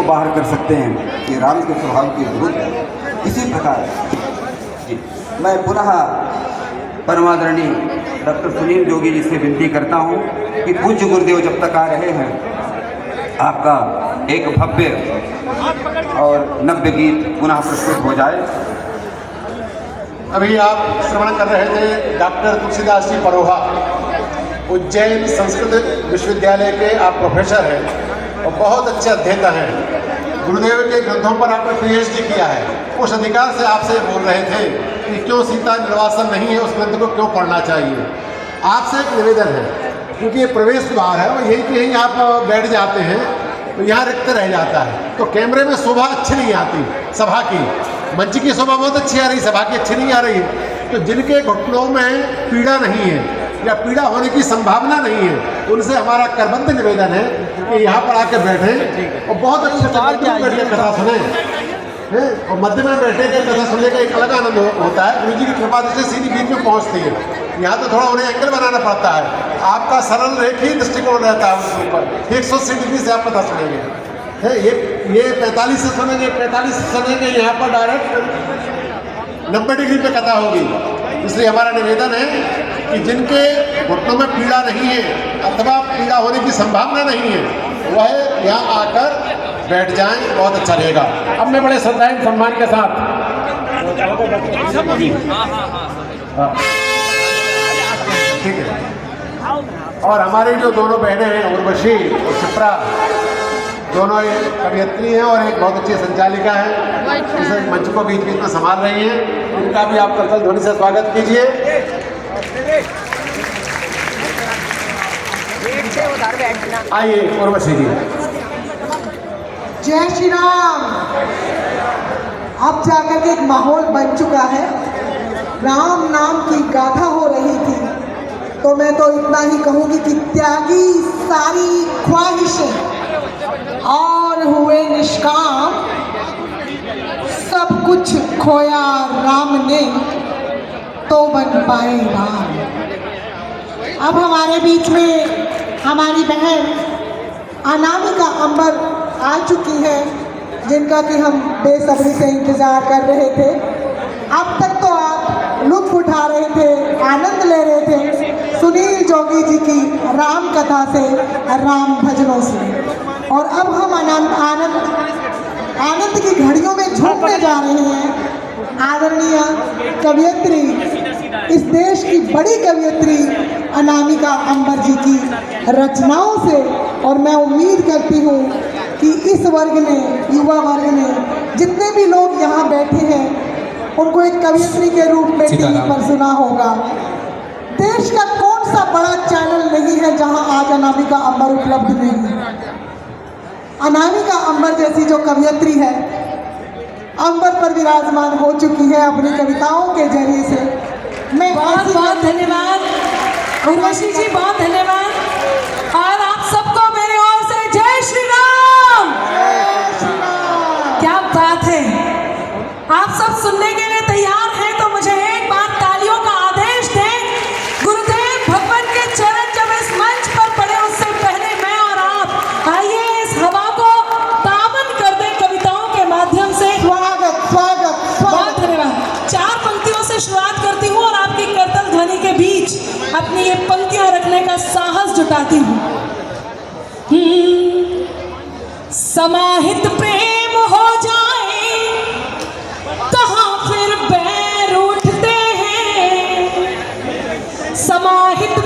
को बाहर कर सकते हैं कि राम के स्वभाव के विरुद्ध है। इसी प्रकार जी मैं पुनः परमादरणीय डॉक्टर सुनील जोगी जी से विनती करता हूँ कि पूज्य गुरुदेव जब तक आ रहे हैं आपका एक भव्य और नव्य गीत पुनः प्रस्तुत हो जाए। अभी आप श्रवण कर रहे थे डॉक्टर तुलसीदास जी परोहा, उज्जैन संस्कृत विश्वविद्यालय के आप प्रोफेसर हैं और बहुत अच्छे अध्येता हैं। गुरुदेव के ग्रंथों पर आपने पीएचडी किया है। उस अधिकार से आपसे बोल रहे थे कि क्यों सीता निर्वासन नहीं है, उस ग्रंथ को क्यों पढ़ना चाहिए। आपसे एक निवेदन है, क्योंकि ये प्रवेश द्वार है और यही कहीं आप बैठ जाते हैं तो यहाँ रिक्त रह जाता है, तो कैमरे में शोभा अच्छी नहीं आती सभा की। मंच की शोभा बहुत अच्छी आ रही, सभा की अच्छी नहीं आ रही। तो जिनके घुटनों में पीड़ा नहीं है या पीड़ा होने की संभावना नहीं है, उनसे हमारा करबद्ध निवेदन है कि यहाँ पर आके बैठे और बहुत अच्छे बैठ के कथा सुने और मध्य में बैठे के कथा सुनने का एक अलग आनंद होता है। गुरु जी की कृपा से सीधी बीच में पहुँचती है। यहाँ तो थोड़ा उन्हें एंगल बनाना पड़ता है। आपका सरल रेखी दृष्टिकोण रहता है उसके ऊपर 180 डिग्री से आप कथा सुनेंगे है। ये 45 से सुनेंगे, 45 से सुनेंगे, यहाँ पर डायरेक्ट 90 डिग्री पे कथा होगी। इसलिए हमारा निवेदन है कि जिनके घुटनों में पीड़ा नहीं है अथवा पीड़ा होने की संभावना नहीं है, वह यहाँ आकर बैठ जाएं, बहुत अच्छा रहेगा। अब मैं बड़े श्रद्धा सम्मान के साथ ठीक है। और हमारी जो दोनों बहनें हैं उर्वशी और शिप्रा, दोनों एक कवियत्री हैं और एक बहुत अच्छी संचालिका है, इसे मंच को बीच बीच में संभाल रही हैं। उनका भी आप करतल ध्वनि से स्वागत कीजिए। आइए उर्वशी जी। जय श्री राम। अब जाकर के एक माहौल बन चुका है, राम नाम की गाथा हो रही थी, तो मैं तो इतना ही कहूँगी कि त्यागी सारी ख्वाहिशें और हुए निष्काम, सब कुछ खोया राम ने तो बन पाए राम। अब हमारे बीच में हमारी बहन अनामिका अंबर आ चुकी है, जिनका कि हम बेसब्री से इंतज़ार कर रहे थे। अब तक तो आप लुत्फ उठा रहे थे, आनंद ले रहे थे सुनील जोगी जी की राम कथा से, राम भजनों से, और अब हम आनंद की घड़ियों में झूमने जा रहे हैं। आदरणीय कवियत्री, इस देश की बड़ी कवियत्री अनामिका अंबर जी की रचनाओं से, और मैं उम्मीद करती हूँ कि इस वर्ग ने, युवा वर्ग ने, जितने भी लोग यहाँ बैठे हैं, उनको एक कवियत्री के रूप में टीवी पर सुना होगा। देश का कौन सा बड़ा चैनल नहीं है जहाँ आज अनामिका अंबर उपलब्ध नहीं है। अनामिका अंबर जैसी जो कवियत्री है, अंबर पर विराजमान हो चुकी है अपनी कविताओं के जरिए से। मैं बहुत बहुत धन्यवाद उर्वशी जी, बहुत धन्यवाद। और आप सबको मेरी ओर से जय श्री राम। क्या बात है, आप सब सुनने के लिए तैयार हैं तो मुझे एक बार तालियों का आदेश दें। गुरुदेव भगवान के चरण जब इस मंच पर पड़े, उससे पहले मैं और आप आइए इस हवा को तामन कर दें कविताओं के माध्यम से। स्वागत स्वागत बहुत धन्यवाद। 4 पंक्तियों से शुरुआत करती हूँ और आपकी करतल ध्वनि के बीच अपनी ये पंक्तियां रखने का साहस जुटाती हूँ। समाहित प्रेम हो जाए कहाँ फिर बैर उठते हैं, समाहित